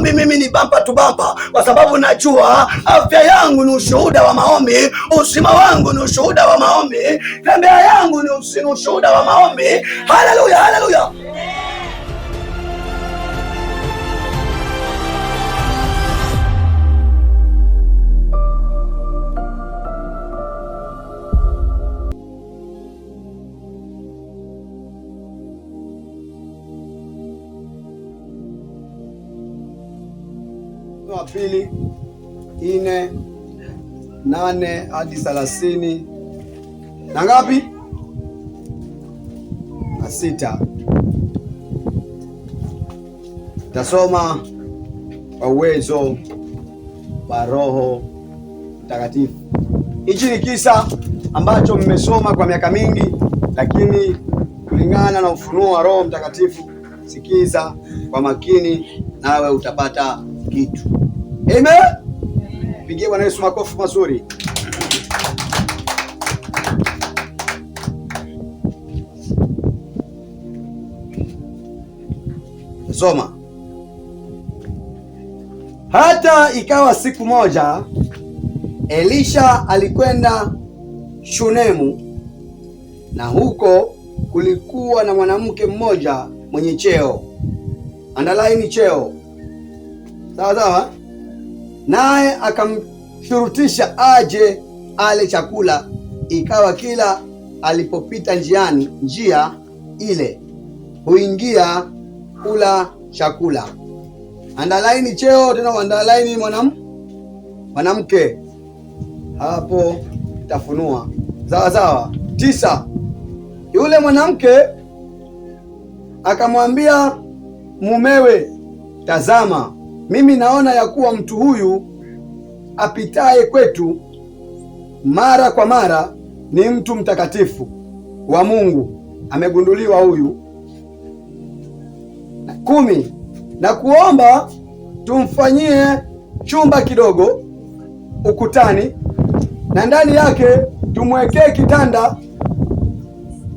maombi mimi ni bampa tu bampa, kwa sababu najua afya yangu ni ushuhuda wa maombi, uzima wangu ni ushuhuda wa maombi, tembea yangu ni ushuhuda wa maombi. Haleluya, haleluya. wa pili 4:8 hadi 30 na ngapi? Na 6. Tasoma kwa uwezo wa Roho Mtakatifu. Hichi ni kisa ambacho mmesoma kwa miaka mingi, lakini kulingana na ufunuo wa Roho Mtakatifu, sikiza kwa makini nawe utapata kitu. Amen. Pigie Bwana Yesu makofi mazuri. Soma. Hata ikawa siku moja Elisha alikwenda Shunemu, na huko kulikuwa na mwanamke mmoja mwenye cheo. Andalaini cheo. Sawa sawa. Naye akamshurutisha aje ale chakula. Ikawa kila alipopita njia ile huingia kula chakula. Andalaini cheo, tena andalaini mwanamke. Hapo tafunua. Sawa sawa. 9. Yule mwanamke akamwambia mumewe, tazama, mimi naona ya kuwa mtu huyu apitaye kwetu mara kwa mara ni mtu mtakatifu wa Mungu, amegunduliwa huyu. 10. Na kuomba tumfanyie chumba kidogo ukutani, na ndani yake tumwekee kitanda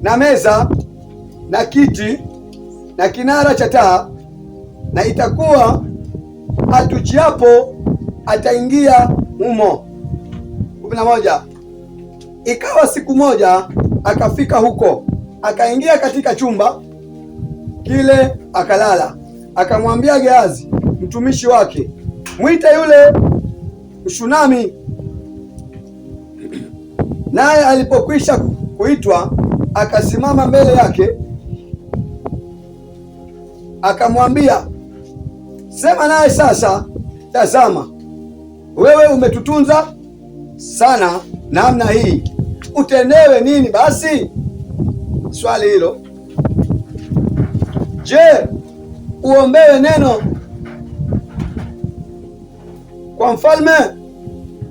na meza na kiti na kinara cha taa, na itakuwa atujiapo ataingia humo. 11. Ikawa siku moja akafika huko, akaingia katika chumba kile akalala. Akamwambia Gehazi mtumishi wake, mwite yule Mshunami. Naye alipokwisha kuitwa, akasimama mbele yake, akamwambia, sema naye sasa. Tazama, wewe umetutunza sana namna hii, utendewe nini basi? Swali hilo. Je, uombewe neno kwa mfalme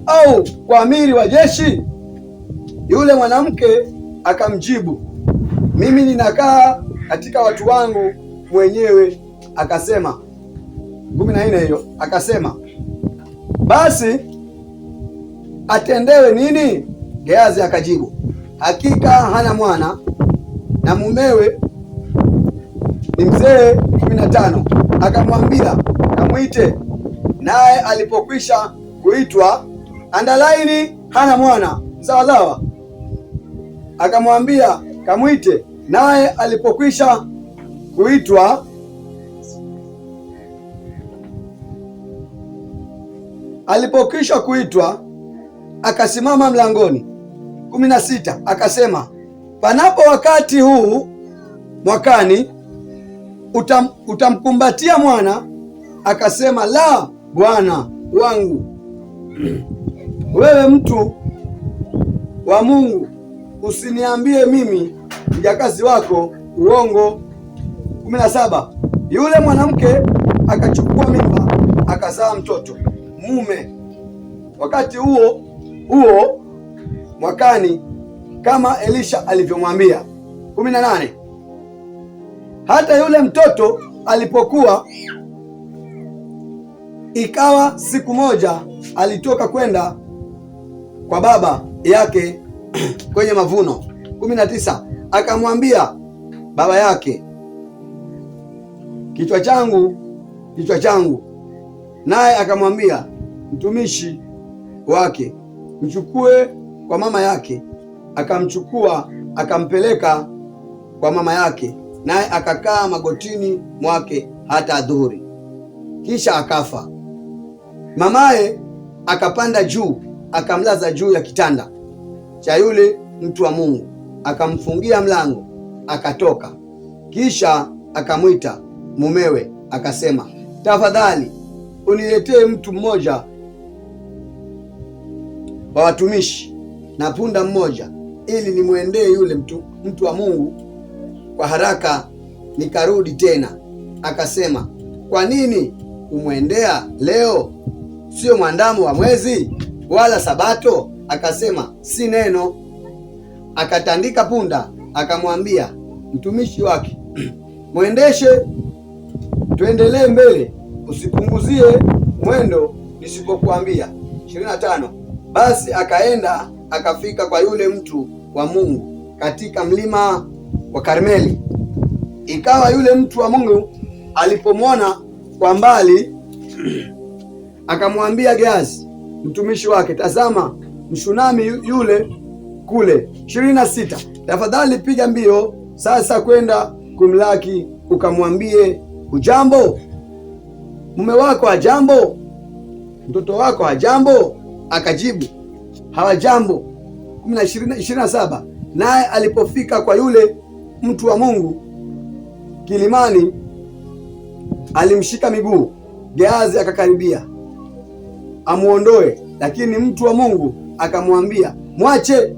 au kwa amiri wa jeshi? Yule mwanamke akamjibu, mimi ninakaa katika watu wangu mwenyewe. Akasema 14 hiyo, akasema, basi atendewe nini? Gehazi akajibu, hakika hana mwana na mumewe ni mzee. 15. Akamwambia, kamwite. Naye alipokwisha kuitwa, andalaini hana mwana. Sawa sawa. Akamwambia, kamwite. Naye alipokwisha kuitwa akasimama mlangoni. 16. Akasema, panapo wakati huu mwakani utamkumbatia mwana? Akasema, la, bwana wangu, wewe mtu wa Mungu, usiniambie mimi mjakazi wako uongo. 17. Yule mwanamke akachukua mimba, akazaa mtoto mume wakati huo mwakani, kama Elisha alivyomwambia. 18. Hata yule mtoto alipokuwa, ikawa siku moja alitoka kwenda kwa baba yake kwenye mavuno. 19. Akamwambia baba yake, kichwa changu, naye akamwambia mtumishi wake, mchukue kwa mama yake. Akamchukua akampeleka kwa mama yake, naye akakaa magotini mwake hata adhuhuri, kisha akafa. Mamaye akapanda juu, akamlaza juu ya kitanda cha yule mtu wa Mungu, akamfungia mlango, akatoka. Kisha akamwita mumewe, akasema, tafadhali uniletee mtu mmoja wa watumishi na punda mmoja, ili nimwendee yule mtu wa Mungu kwa haraka, nikarudi tena. Akasema, kwa nini umwendea leo? Sio mwandamo wa mwezi wala Sabato? Akasema, si neno. Akatandika punda, akamwambia mtumishi wake, mwendeshe, tuendelee mbele, usipunguzie mwendo nisipokuambia. 25. Basi akaenda akafika kwa yule mtu wa Mungu katika mlima wa Karmeli. Ikawa yule mtu wa Mungu alipomwona kwa mbali, akamwambia Gehazi mtumishi wake, tazama, Mshunami yule kule. 26. Tafadhali piga mbio sasa kwenda kumlaki, ukamwambie, hujambo? Mume wako hajambo? Mtoto wako hajambo? Akajibu, hawajambo. 27. Naye alipofika kwa yule mtu wa Mungu kilimani, alimshika miguu. Gehazi akakaribia amuondoe, lakini mtu wa Mungu akamwambia, mwache,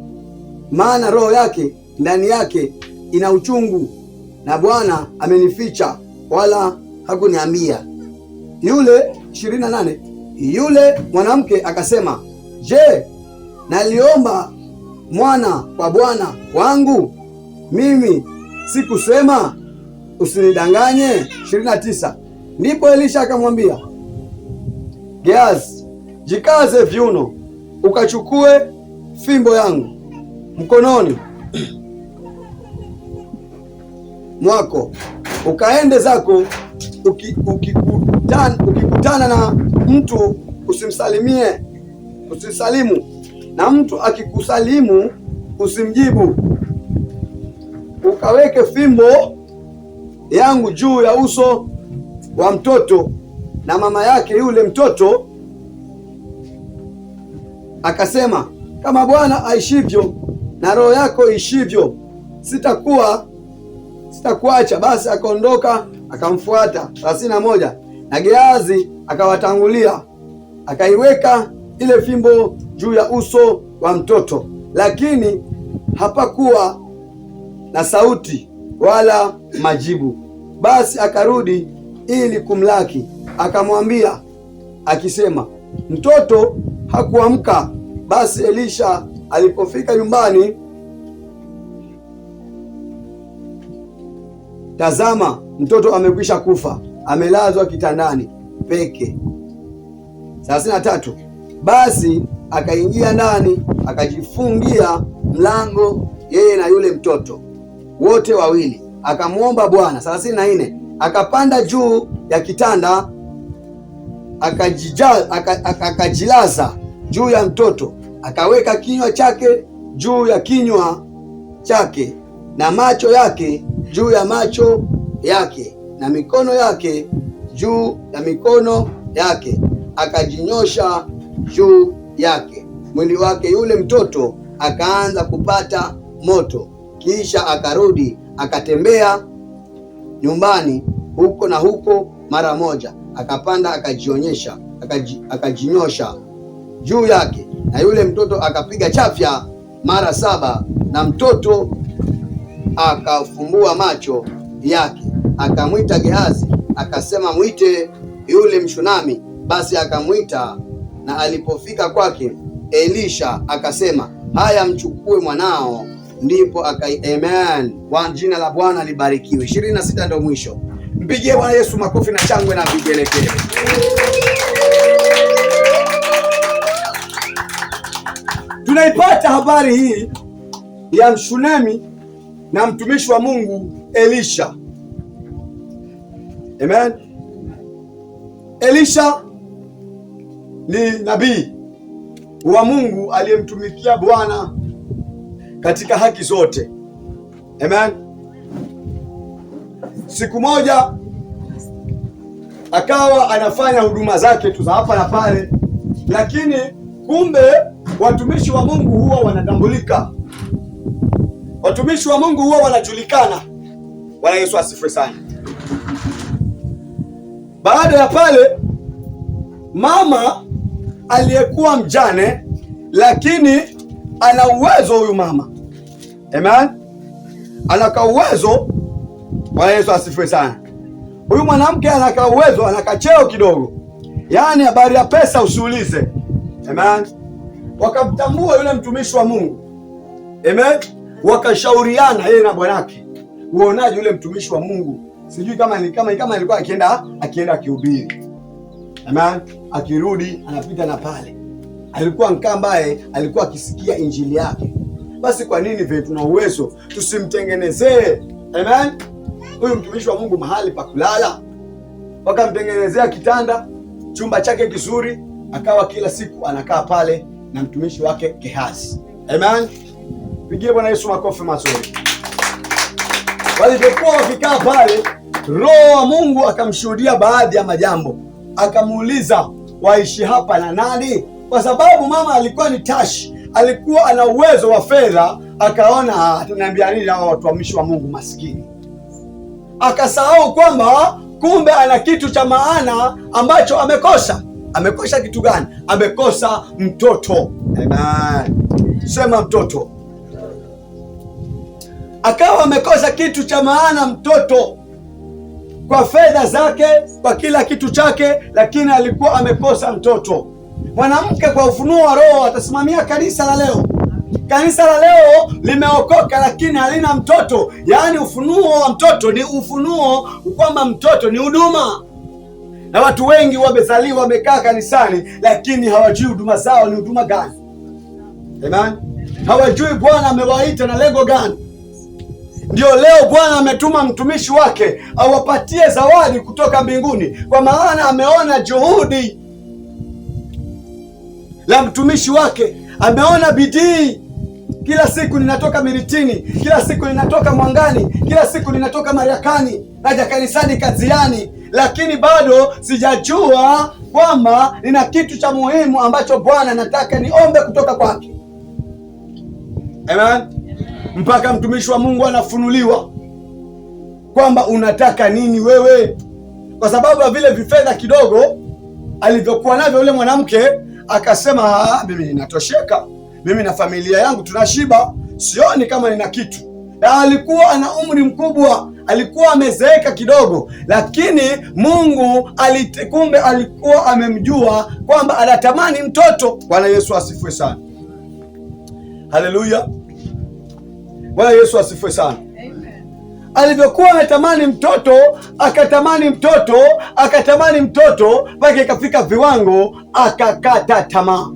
maana roho yake ndani yake ina uchungu, na Bwana amenificha wala hakuniambia. Yule 28. Yule mwanamke akasema, je, naliomba mwana kwa bwana wangu? Mimi sikusema usinidanganye? 29. Ndipo Elisha akamwambia Gehazi, jikaze viuno, ukachukue fimbo yangu mkononi mwako, ukaende zako. Ukikutana na mtu usimsalimu, na mtu akikusalimu usimjibu. Ukaweke fimbo yangu juu ya uso wa mtoto na mama yake yule mtoto. Akasema, kama Bwana aishivyo na roho yako ishivyo, sitakuacha. Basi akaondoka akamfuata. 31. Na Gehazi akawatangulia, akaiweka ile fimbo juu ya uso wa mtoto, lakini hapakuwa na sauti wala majibu. Basi akarudi ili kumlaki, akamwambia akisema, mtoto hakuamka. Basi Elisha alipofika nyumbani, tazama, mtoto amekwisha kufa, amelazwa kitandani peke. 33. Basi akaingia ndani, akajifungia mlango, yeye na yule mtoto, wote wawili, akamwomba Bwana. 34. Akapanda juu ya kitanda, akajilaza juu ya mtoto, akaweka kinywa chake juu ya kinywa chake, na macho yake juu ya macho yake, na mikono yake juu ya mikono yake, akajinyosha juu yake. Mwili wake yule mtoto akaanza kupata moto. Kisha akarudi akatembea nyumbani huko na huko mara moja, akapanda akajinyosha juu yake, na yule mtoto akapiga chafya mara 7, na mtoto akafumbua macho yake. Akamwita Gehazi akasema, mwite yule Mshunami. Basi akamwita, na alipofika kwake Elisha akasema, haya, mchukue mwanao. Ndipo amen. Jina la Bwana libarikiwe. 26 ndio mwisho. Mpigie Bwana Yesu makofi na shangwe na vigelegele. Tunaipata habari hii ya Mshunami na mtumishi wa Mungu Elisha. Amen. Elisha ni nabii wa Mungu aliyemtumikia Bwana katika haki zote. Amen. Siku moja akawa anafanya huduma zake tu za hapa na pale, lakini kumbe watumishi wa Mungu huwa wanatambulika, watumishi wa Mungu huwa wanajulikana. Bwana Yesu asifiwe sana. Baada ya pale, mama aliyekuwa mjane, lakini ana uwezo huyu mama. Amen. Anaka uwezo. Bwana Yesu asifiwe sana. Huyu mwanamke anaka uwezo, anaka cheo kidogo, yaani habari ya pesa usiulize. Amen. Wakamtambua yule mtumishi wa Mungu. Amen. Wakashauriana yeye na bwanake, uonaje yule mtumishi wa Mungu? Sijui kama alikuwa akienda akihubiri. Amen. Akirudi anapita na pale, alikuwa mkaa ambaye alikuwa akisikia injili yake. Basi kwa nini vile tuna uwezo tusimtengenezee, amen, huyu mtumishi wa Mungu mahali pa kulala? Wakamtengenezea kitanda, chumba chake kizuri, akawa kila siku anakaa pale na mtumishi wake Gehazi. Amen. Pigie Bwana Yesu makofi mazuri. Walipokuwa wakikaa pale, Roho wa Mungu akamshuhudia baadhi ya majambo. Akamuuliza, waishi hapa na nani? Kwa sababu mama alikuwa ni tashi, alikuwa ana uwezo wa fedha. Akaona ataniambia nini hao watumishi wa Mungu maskini? Akasahau kwamba kumbe ana kitu cha maana ambacho amekosa. Amekosa kitu gani? Amekosa mtoto. Amen. Sema mtoto. Akawa amekosa kitu cha maana, mtoto, kwa fedha zake, kwa kila kitu chake, lakini alikuwa amekosa mtoto. Mwanamke kwa ufunuo wa Roho atasimamia kanisa la leo. Kanisa la leo limeokoka lakini halina mtoto. Yaani ufunuo wa mtoto ni ufunuo kwamba mtoto ni huduma. Na watu wengi wamezaliwa, wamekaa kanisani, lakini hawajui huduma zao ni huduma gani. Amen. Hawajui Bwana amewaita na lengo gani. Ndio leo Bwana ametuma mtumishi wake awapatie zawadi kutoka mbinguni, kwa maana ameona juhudi la mtumishi wake, ameona bidii. Kila siku ninatoka Miritini, kila siku ninatoka Mwangani, kila siku ninatoka Mariakani, naja kanisani Kaziani, lakini bado sijajua kwamba nina kitu cha muhimu ambacho Bwana nataka niombe kutoka kwake. Amen. Mpaka mtumishi wa Mungu anafunuliwa kwamba unataka nini wewe, kwa sababu ya vile vifedha kidogo alivyokuwa navyo yule mwanamke. Akasema, mimi ninatosheka, mimi na familia yangu tunashiba, sioni kama nina kitu. Na alikuwa ana umri mkubwa, alikuwa amezeeka kidogo, lakini Mungu kumbe alikuwa amemjua kwamba anatamani mtoto. Bwana Yesu asifiwe sana. Haleluya. Bwana Yesu asifiwe sana. Alivyokuwa ametamani mtoto, akatamani mtoto mpaka ikafika viwango akakata tamaa.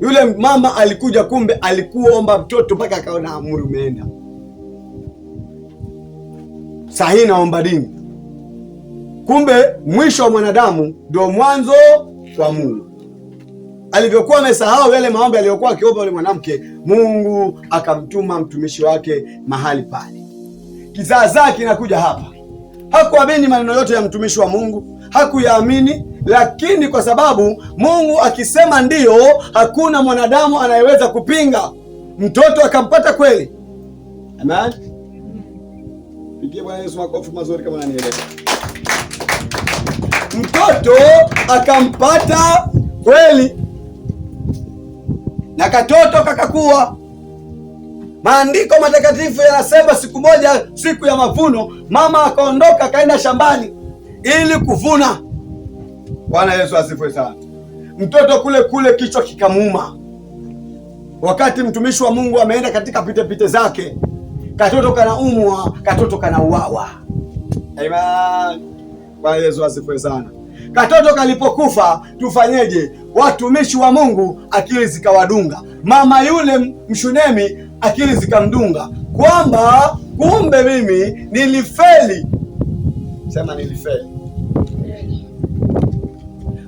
Yule mama alikuja, kumbe alikuwa omba mtoto mpaka akaona amri umeenda. Sahi naomba dini. Kumbe mwisho wa mwanadamu ndio mwanzo wa Mungu. Alivyokuwa amesahau yale maombi aliyokuwa akiomba yule mwanamke, Mungu akamtuma mtumishi wake mahali pale. Kizaazaa kinakuja hapa. Hakuamini maneno yote ya mtumishi wa Mungu, hakuyaamini, lakini kwa sababu Mungu akisema ndiyo, hakuna mwanadamu anayeweza kupinga. Mtoto akampata kweli. Amen. Pigie Bwana Yesu makofi mazuri kama unanielewa. Mtoto akampata kweli, na katoto kakakua. Maandiko matakatifu yanasema siku moja, siku ya mavuno, mama akaondoka akaenda shambani ili kuvuna. Bwana Yesu asifiwe sana. Mtoto kule kichwa kikamuuma. Wakati mtumishi wa Mungu ameenda katika pite zake, katoto kanaumwa, katoto kanauawa. Amen. Bwana Yesu asifiwe sana. Katoto kalipokufa, tufanyeje? Watumishi wa Mungu akili zikawadunga. Mama yule Mshunemi akili zikamdunga kwamba kumbe mimi nilifeli. Sema nilifeli.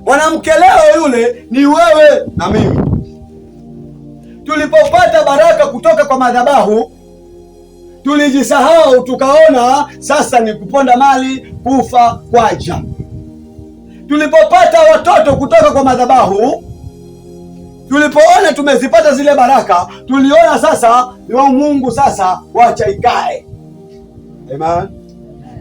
Mwanamke leo yule ni wewe na mimi. Tulipopata baraka kutoka kwa madhabahu, tulijisahau, tukaona sasa ni kuponda mali, kufa kwaja. Tulipopata watoto kutoka kwa madhabahu, tulipoona tumezipata zile baraka, tuliona sasa ni wa Mungu, sasa wacha ikae. Amen.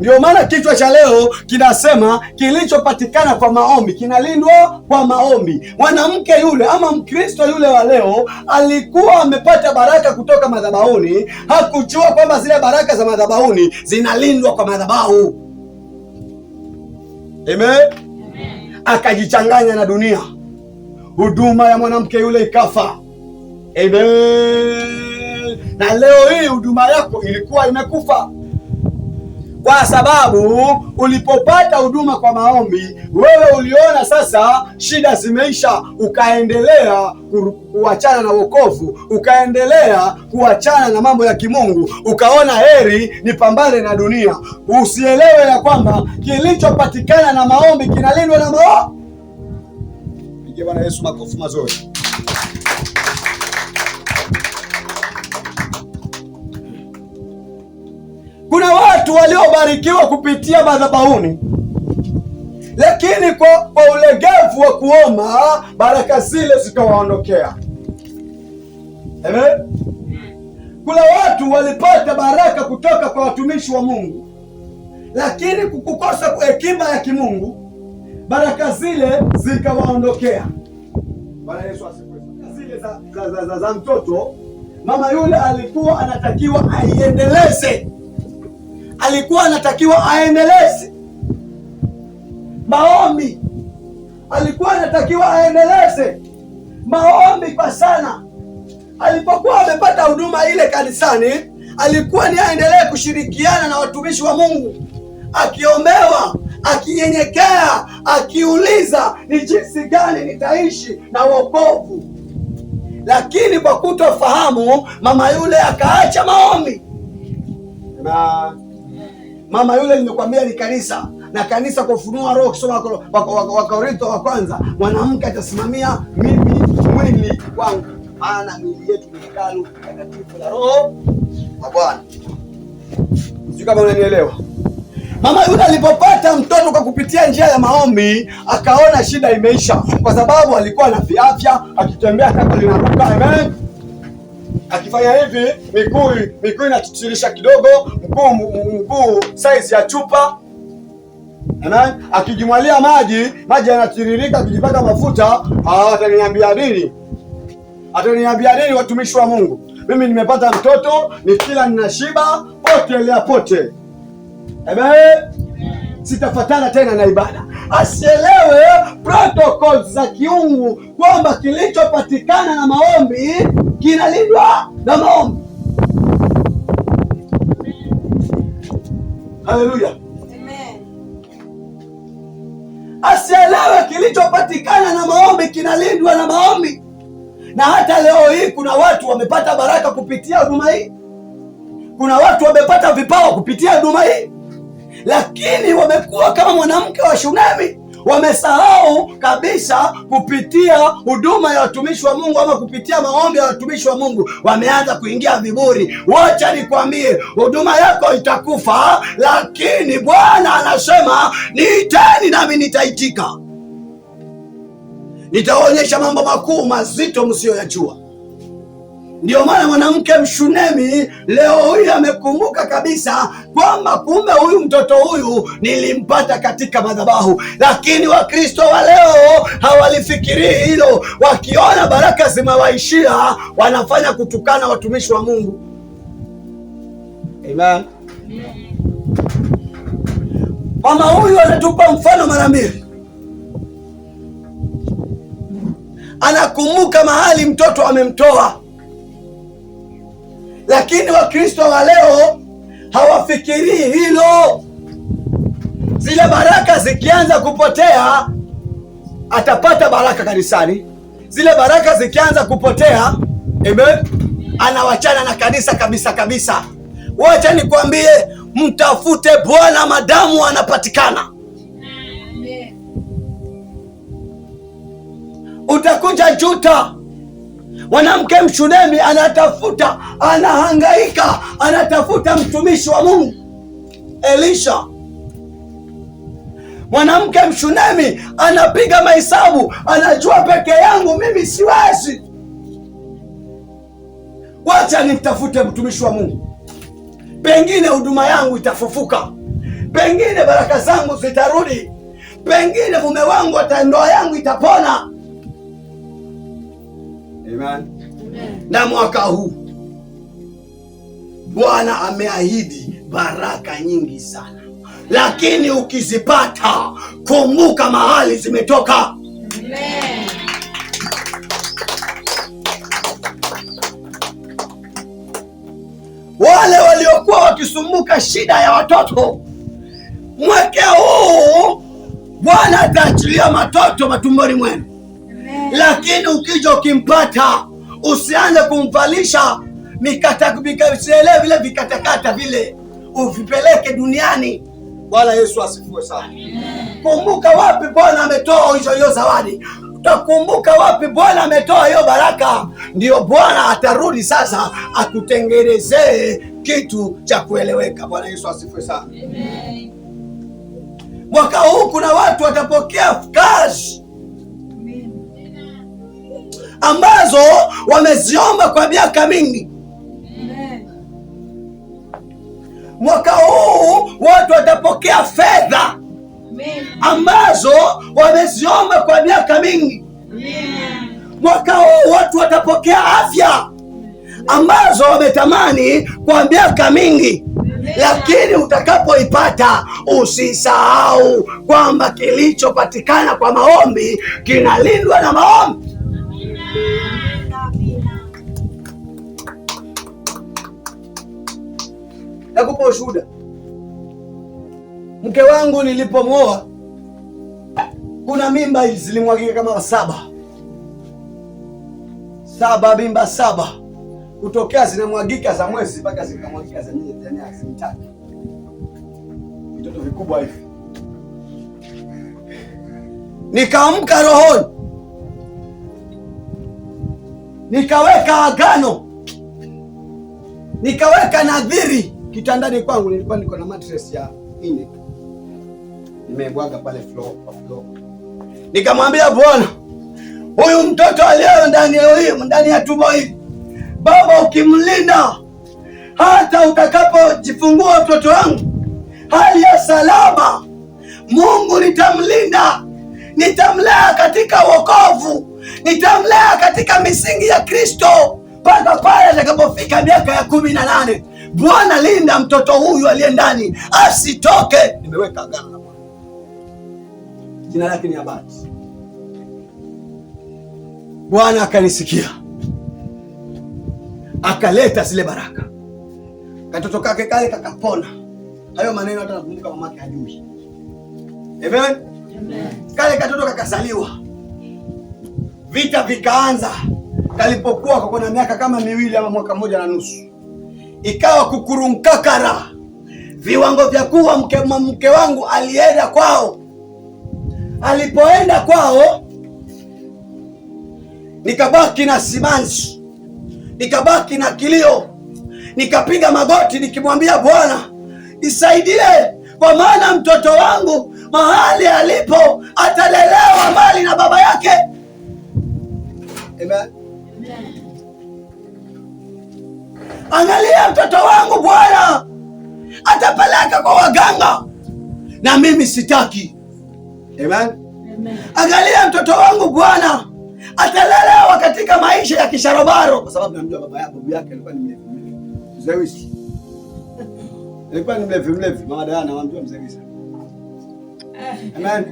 Ndio maana kichwa cha leo kinasema kilichopatikana kwa maombi kinalindwa kwa maombi. Mwanamke yule ama Mkristo yule wa leo alikuwa amepata baraka kutoka madhabahuni, hakujua kwamba zile baraka za madhabahuni zinalindwa kwa madhabahu. Amen. Akajichanganya na dunia, huduma ya mwanamke yule ikafa. Amen. Na leo hii huduma yako ilikuwa imekufa, kwa sababu ulipopata huduma kwa maombi, wewe uliona sasa shida zimeisha, ukaendelea kuachana na wokovu, ukaendelea kuachana na mambo ya kimungu, ukaona heri nipambane na dunia. Usielewe ya kwamba kilichopatikana na maombi kinalindwa na maombi. Pigie Bwana Yesu makofi mazuri. Kuna watu waliobarikiwa kupitia madhabahuni, lakini kwa ulegevu wa kuomba baraka zile zikawaondokea. Amen. Kuna watu walipata baraka kutoka kwa watumishi wa Mungu, lakini kukosa hekima ya kimungu baraka zile zikawaondokea. Bwana Yesu asifiwe. Zile za mtoto, mama yule alikuwa anatakiwa aiendeleze, alikuwa anatakiwa aendeleze maombi, alikuwa anatakiwa aendeleze maombi kwa sana. Alipokuwa amepata huduma ile kanisani, alikuwa ni aendelee kushirikiana na watumishi wa Mungu, akiombewa, akinyenyekea, akiuliza ni jinsi gani nitaishi na wokovu. Lakini kwa kutofahamu, mama yule akaacha maombi. Na mama yule nimekwambia ni kanisa, na kanisa kwa ufunuo Roho, kusoma wa Korintho wa kwanza, mwanamke atasimamia mimi mwili wangu, maana miili yetu ni hekalu takatifu la Roho wa Bwana. Sijui kama unanielewa. Mama yule alipopata mtoto kwa kupitia njia ya maombi, akaona shida imeisha, kwa sababu alikuwa na afya, akitembea kama linaruka. Amen. Akifanya hivi miguu inatitirisha kidogo, mguu size ya chupa. Amen. Akijimwalia maji yanatiririka, akijipaka mafuta. Ataniambia nini watumishi wa Mungu? Mimi nimepata mtoto, nikila ninashiba, potelea pote. Amen. Sitafatana tena na ibada. Asielewe protocols za kiungu kwamba kilichopatikana na maombi kinalindwa na maombi. Haleluya. Amen. Asielewe kilichopatikana na maombi kinalindwa na maombi. Na hata leo hii kuna watu wamepata baraka kupitia huduma hii. Kuna watu wamepata vipawa kupitia huduma hii, lakini wamekuwa kama mwanamke wa Shunemi, wamesahau kabisa kupitia huduma ya watumishi wa Mungu ama kupitia maombi ya watumishi wa Mungu, wameanza kuingia viburi. Wacha nikwambie, huduma yako itakufa, lakini Bwana anasema niiteni nami nitaitika, nitaonyesha mambo makuu mazito msiyoyajua. Ndio maana mwanamke Mshunemi leo hii amekumbuka kabisa kwamba kumbe huyu mtoto huyu nilimpata katika madhabahu. Lakini Wakristo wa leo hawalifikirii hilo. Wakiona baraka zimewaishia, wanafanya kutukana watumishi wa Mungu. Amen. Mama huyu anatupa mfano mara mbili. Anakumbuka mahali mtoto amemtoa. Lakini Wakristo wa leo hawafikirii hilo. Zile baraka zikianza kupotea, atapata baraka kanisani. Zile baraka zikianza kupotea, amen, anawachana na kanisa kabisa kabisa. Wacha nikwambie, mtafute Bwana madamu anapatikana. utakuja juta. Mwanamke Mshunemi anatafuta, anahangaika, anatafuta mtumishi wa Mungu Elisha. Mwanamke Mshunemi anapiga mahesabu, anajua peke yangu mimi siwezi, wacha nimtafute mtumishi wa Mungu, pengine huduma yangu itafufuka, pengine baraka zangu zitarudi, pengine mume wangu, ndoa yangu itapona. Amen. Na mwaka huu Bwana ameahidi baraka nyingi sana, lakini ukizipata kumbuka mahali zimetoka. Amen. Wale waliokuwa wakisumbuka shida ya watoto, mwaka huu Bwana ataachilia matoto matumboni mwenu. Lakini ukija ukimpata, usianze kumvalisha vile vikatakata vile, uvipeleke duniani. Bwana Yesu asifiwe sana. Kumbuka wapi Bwana ametoa hiyo zawadi, utakumbuka wapi Bwana ametoa hiyo baraka, ndio Bwana atarudi sasa akutengenezee kitu cha kueleweka. Bwana Yesu asifiwe sana. Mwaka huu kuna watu watapokea kazi ambazo wameziomba kwa miaka mingi. Mwaka huu watu watapokea fedha ambazo wameziomba kwa miaka mingi. Mwaka huu watu watapokea afya ambazo wametamani kwa miaka mingi. Lakini utakapoipata usisahau kwamba kilichopatikana kwa maombi kinalindwa na maombi. Nakupa ushuhuda. Mke wangu nilipomwoa, kuna mimba zilimwagika kama saba, mimba 7 kutokea zinamwagika za mwezi mpaka zikamwagika za miezi mitatu, vitoto vikubwa hivi. Nikaamka rohoni, nikaweka agano, nikaweka nadhiri kitandani kwangu. Nilikuwa niko na mattress ya 4 nimebwaga pale floor. Nikamwambia Bwana, huyu mtoto aliyo ndani ya tumbo hili, Baba, ukimlinda hata utakapojifungua mtoto wangu hali ya salama, Mungu nitamlinda, nitamlea katika wokovu, nitamlea katika misingi ya Kristo mpaka pale atakapofika miaka ya 18. Bwana, linda mtoto huyu aliye ndani asitoke. Nimeweka agano na Bwana. Jina lake ni Abati. Bwana akanisikia, akaleta zile baraka. Katoto kake kale kakapona. Hayo maneno hata nakumbuka mamake hajui. Amen. Kale katoto kakasaliwa, vita vikaanza. Kalipokuwa kako na miaka kama 2 ama mwaka 1 na nusu, ikawa kukurunkakara. Viwango vya kuwa mke wangu alienda kwao. Alipoenda kwao, nikabaki na simanzi, nikabaki na kilio. Nikapiga magoti nikimwambia Bwana, nisaidie, kwa maana mtoto wangu mahali alipo atalelewa mbali na baba yake. Amen. Angalia mtoto wangu Bwana atapeleka kwa waganga na mimi sitaki. Amen. Angalia mtoto wangu Bwana atalelewa katika maisha ya kisharobaro, kwa sababu namjua baba yake alikuwa ni mzee. Alikuwa ni mlevi. Mama Diana anamjua mzee. Amen.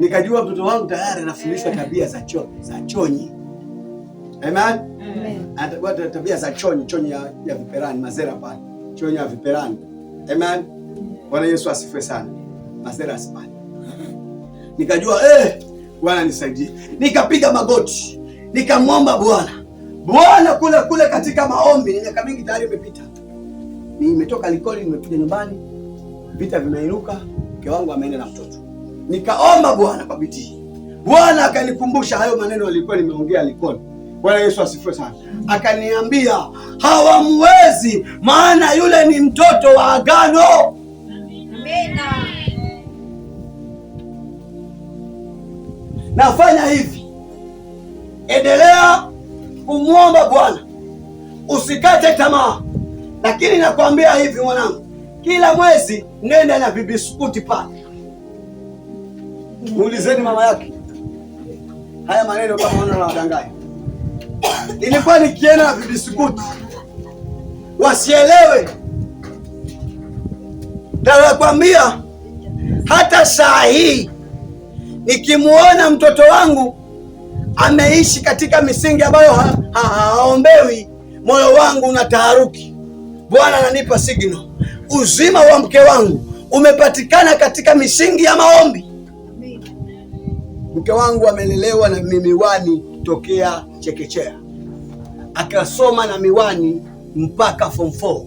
Nikajua mtoto wangu tayari anafundishwa tabia za chonyi. Amen. Atakuwa tabia za chonyi ya viperani, mazera pale. Chonyi ya viperani. Amen. Bwana Yesu asifiwe sana. Mazera pale. Nikajua Bwana nisaidie. Nikapiga magoti, nikamwomba Bwana kule katika maombi. Miaka mingi tayari imepita. Nimetoka Likoni, nimekuja nyumbani, vita vimeinuka, mke wangu ameenda na mtoto. Nikaomba Bwana kwa bidii. Bwana akanikumbusha hayo maneno alikuwa nimeongea Likoni. Bwana Yesu asifiwe sana. Akaniambia hawamwezi, maana yule ni mtoto wa agano. Amina. Nafanya hivi, endelea kumwomba Bwana, usikate tamaa. Lakini nakwambia hivi mwanangu, kila mwezi nenda na vibiskuti pale. Muulizeni mama yake haya maneno kama wana wadanganya. Nilikuwa nikienda na vibiskuti wasielewe. Nakwambia hata saa hii nikimuona mtoto wangu ameishi katika misingi ambayo haombewi, moyo wangu unataharuki. Bwana ananipa signal. Uzima wa mke wangu umepatikana katika misingi ya maombi. Mke wangu amelelewa na miwani tokea chekechea, akasoma na miwani mpaka form 4.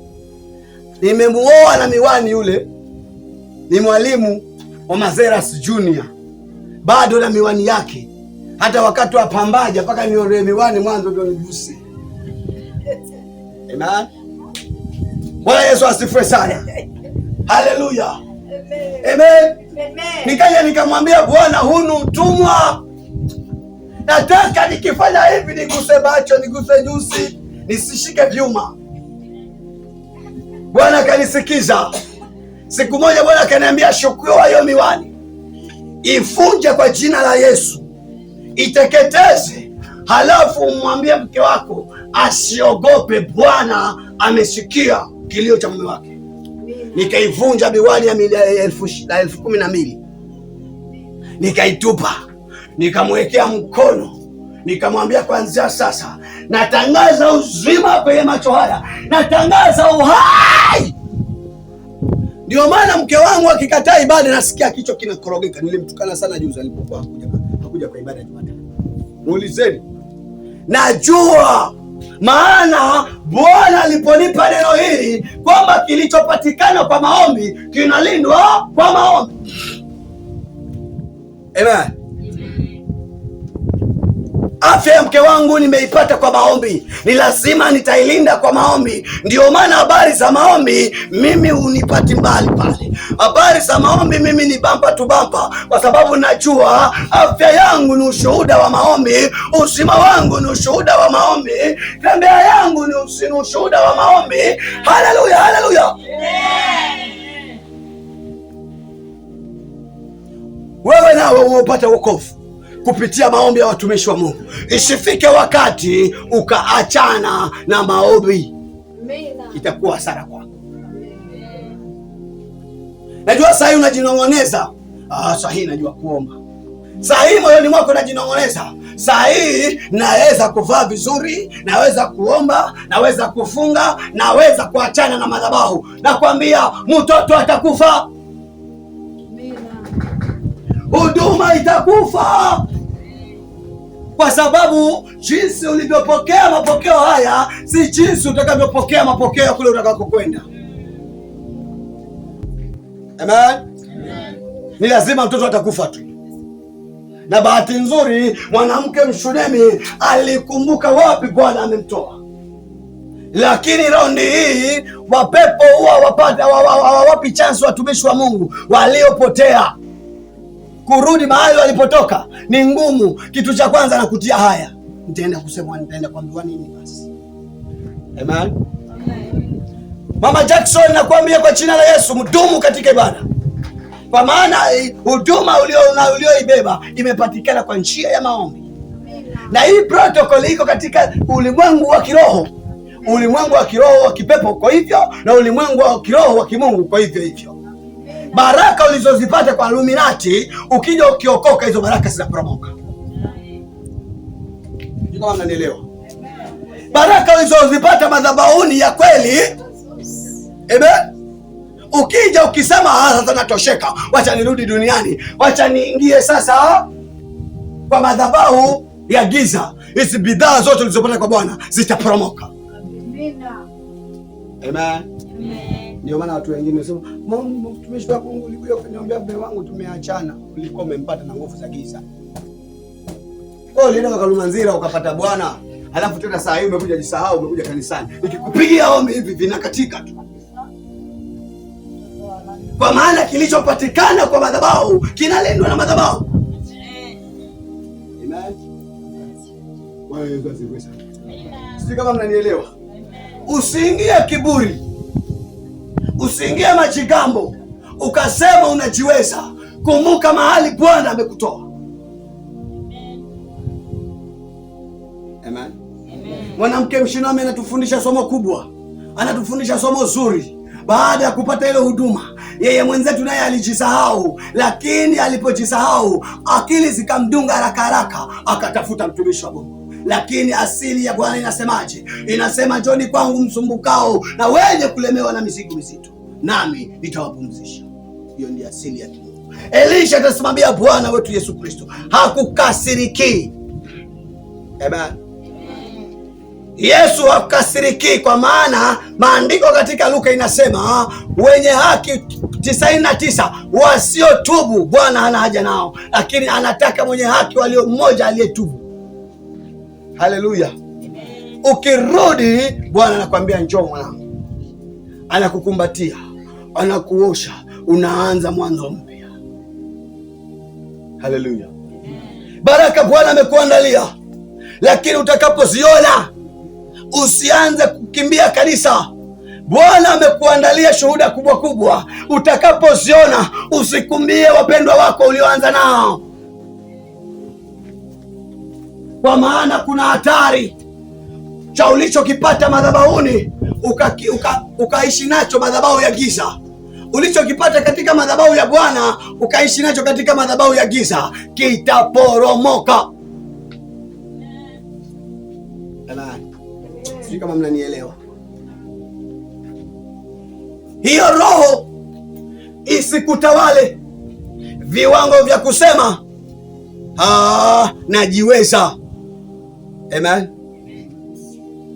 Nimemuoa na miwani, yule ni mwalimu wa Mazeras Junior, bado na miwani yake. Hata wakati wa pambaja mpaka niondoe miwani mwanzo ndio nigusi. Amen. Bwana Yesu asifiwe sana. Haleluya. Amen. Nikaja nikamwambia Bwana, hunu mtumwa. Nataka nikifanya hivi niguse macho, niguse nyusi, nisishike vyuma. Bwana akanisikiza. Siku moja Bwana akaniambia, chukua hiyo miwani, ifunje kwa jina la Yesu, iteketeze, halafu umwambie mke wako asiogope, Bwana amesikia kilio cha mume wake. Nikaivunja miwani ya 12,000, nikaitupa, nikamwekea mkono, nikamwambia kuanzia sasa natangaza uzima kwenye macho haya, natangaza uhai. Ndio maana mke wangu akikataa ibada nasikia kichwa kinakorogeka. Nilimtukana sana juzi alipokuwa hakuja kwa ibada ya Jumatatu. Muulizeni. Najua maana Bwana aliponipa neno hili kwamba kilichopatikana kwa maombi kinalindwa kwa maombi. Amen. Afya ya mke wangu nimeipata kwa maombi, ni lazima nitailinda kwa maombi. Ndio maana habari za maombi mimi unipati mbali pale. Habari za maombi mimi ni bampa tu bampa, kwa sababu najua afya yangu ni ushuhuda wa maombi, uzima wangu ni ushuhuda wa maombi, tembea yangu ni ushuhuda wa maombi. Haleluya, haleluya. Wewe nawe umepata wokovu kupitia maombi ya watumishi wa Mungu. Isifike wakati ukaachana na maombi, itakuwa hasara kwako. Najua saa hii unajinong'oneza, saa hii najua kuomba. Saa hii moyoni mwako unajinong'oneza, saa hii naweza kuvaa vizuri, naweza kuomba, naweza kufunga, naweza kuachana na madhabahu. Nakwambia mtoto atakufa, huduma itakufa, kwa sababu jinsi ulivyopokea mapokeo haya si jinsi utakavyopokea mapokeo kule utakakokwenda. Amen. Ni lazima mtoto atakufa tu. Na bahati nzuri mwanamke Mshunemi alikumbuka wapi Bwana amemtoa. Lakini raundi hii wapepo huwa wapi chance watumishi wa Mungu waliopotea kurudi mahali walipotoka ni ngumu. Kitu cha kwanza nakutia haya, nitaenda kusema, nitaenda kuambiwa nini basi. Amen. Mama Jackson, nakwambia kwa jina la Yesu, mdumu katika ibada, kwa maana huduma ulioibeba imepatikana kwa njia ya maombi. Na hii protocol iko katika ulimwengu wa kiroho, ulimwengu wa kiroho wa kipepo kwa hivyo, na ulimwengu wa kiroho wa kimungu kwa hivyo hivyo. Baraka ulizozipata kwa Illuminati, ukija ukiokoka hizo baraka zinaporomoka. Kama mnanielewa? Baraka ulizozipata madhabahuni ya kweli, ukija ukisema sasa natosheka, wacha nirudi duniani, wacha niingie sasa kwa madhabahu ya giza, hizi bidhaa zote ulizopata kwa Bwana zitaporomoka. Amen. Ndio maana watu wengine wanasema, Mungu mtumishi wa Mungu ulikuja kuniombea mume wangu tumeachana. Ulikuwa umempata na nguvu za giza. Wewe ulienda kwa Kalumanzira ukapata bwana, alafu tena saa hii umekuja jisahau, umekuja kanisani. Nikikupigia ombi hivi vinakatika tu. Kwa maana kilichopatikana kwa madhabahu kinalindwa na madhabahu. Sisi kama mnanielewa. Usiingie kiburi, usiingie majigambo ukasema unajiweza. Kumbuka mahali Bwana amekutoa. Amen. Mwanamke Mshunamu anatufundisha somo kubwa, anatufundisha somo zuri. Baada ya kupata ile huduma, yeye mwenzetu naye alijisahau, lakini alipojisahau akili zikamdunga haraka haraka, akatafuta mtumishi wa Mungu. Lakini asili ya Bwana inasemaje? Inasema, njoni kwangu msumbukao na wenye kulemewa na mizigo mizito, nami nitawapumzisha. Hiyo ndiyo asili ya Mungu. Elisha atasimamia Bwana wetu Yesu Kristo, hakukasiriki. Amen. Yesu hakasiriki, kwa maana maandiko katika Luka inasema wenye haki 99 wasiotubu Bwana hana haja nao, lakini anataka mwenye haki walio mmoja aliyetubu. Haleluya. Ukirudi Bwana anakuambia njoo mwanangu, anakukumbatia, anakuosha, unaanza mwanzo mpya. Haleluya. Baraka Bwana amekuandalia, lakini utakapoziona usianze kukimbia kanisa. Bwana amekuandalia shuhuda kubwa kubwa, utakapoziona usikumbie wapendwa wako ulioanza nao, kwa maana kuna hatari cha ulichokipata madhabahuni ukaishi nacho madhabahu ya giza. Ulichokipata katika madhabahu ya Bwana ukaishi nacho katika madhabahu ya giza, kitaporomoka. Sijui kama mnanielewa. Hiyo roho isikutawale viwango vya kusema najiweza. Amen.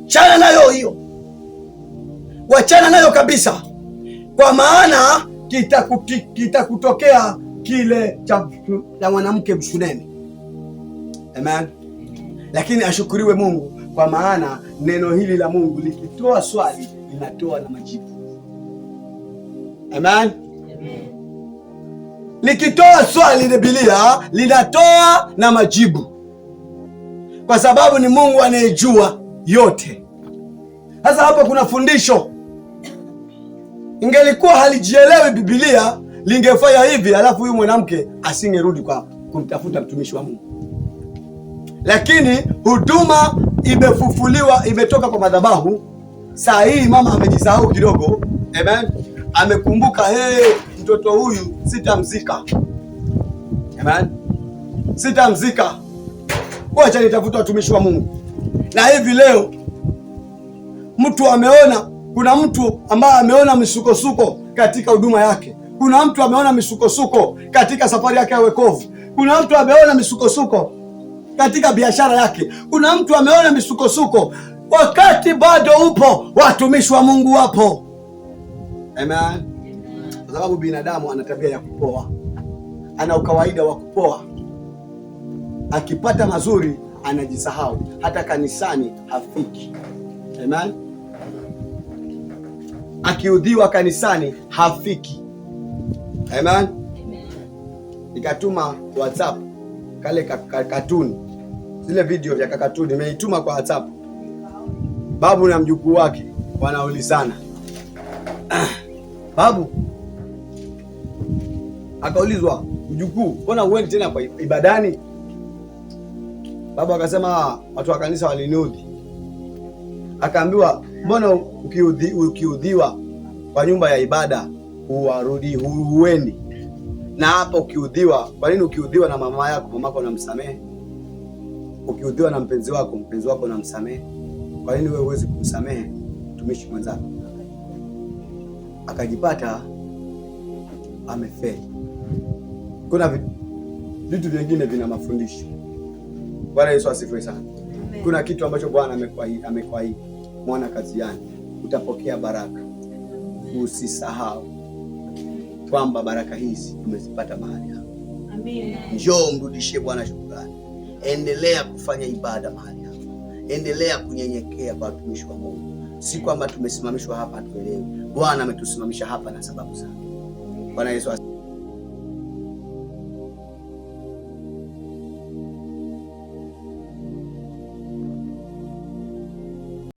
Chana nayo hiyo, wachana nayo kabisa, kwa maana kitakutokea kile cha mwanamke Mshunami. Amen. Lakini ashukuriwe Mungu, kwa maana neno hili la Mungu likitoa swali linatoa na majibu. Amen. Likitoa swali la Biblia linatoa na majibu, kwa sababu ni Mungu anayejua yote. Sasa hapa kuna fundisho. Ingelikuwa halijielewi Biblia lingefanya hivi, alafu huyu mwanamke asingerudi kwa kumtafuta mtumishi wa Mungu. Lakini huduma imefufuliwa, imetoka kwa madhabahu. Saa hii mama amejisahau kidogo. Amen. Amekumbuka, mtoto huyu sitamzika. Amen. Sitamzika, wacha nitafuta watumishi wa Mungu. Na hivi leo mtu ameona, kuna mtu ambaye ameona misukosuko katika huduma yake. Kuna mtu ameona misukosuko katika safari yake ya wokovu. Kuna mtu ameona misukosuko katika biashara yake. Kuna mtu ameona misukosuko. Wakati bado upo, watumishi wa Mungu wapo. Amen. Kwa sababu binadamu ana tabia ya kupoa, ana ukawaida wa kupoa. Akipata mazuri anajisahau, hata kanisani hafiki. Amen. Akiudhiwa kanisani hafiki. Amen. Nikatuma WhatsApp kale katuni, zile video vya kakatuni nimeituma kwa WhatsApp. Babu na mjukuu wake wanaulizana. Babu akaulizwa, mjukuu, mbona uendi tena kwa ibadani? Babu akasema, watu wa kanisa waliniudhi. Akaambiwa, mbona ukiudhiwa kwa nyumba ya ibada huendi? Na hapa ukiudhiwa, kwa nini ukiudhiwa na mama yako, mamako unamsamehe? Ukiudhiwa na mpenzi wako unamsamehe? Kwa nini wewe huwezi kumsamehe mtumishi mwenzako? Akajipata amefeli. Kuna vitu vingine vina mafundisho. Bwana Yesu asifiwe sana. Kuna kitu ambacho Bwana amekuahidi, mwana kazi yani, utapokea baraka. Usisahau kwamba baraka hizi tumezipata mahali hapa. Amen. Njoo mrudishie Bwana shukrani. endelea kufanya ibada mahali hapa, endelea kunyenyekea kwa watumishi wa Mungu. Si kwamba tumesimamishwa hapa tuelewe. Bwana ametusimamisha hapa na sababu zake. Bwana Yesu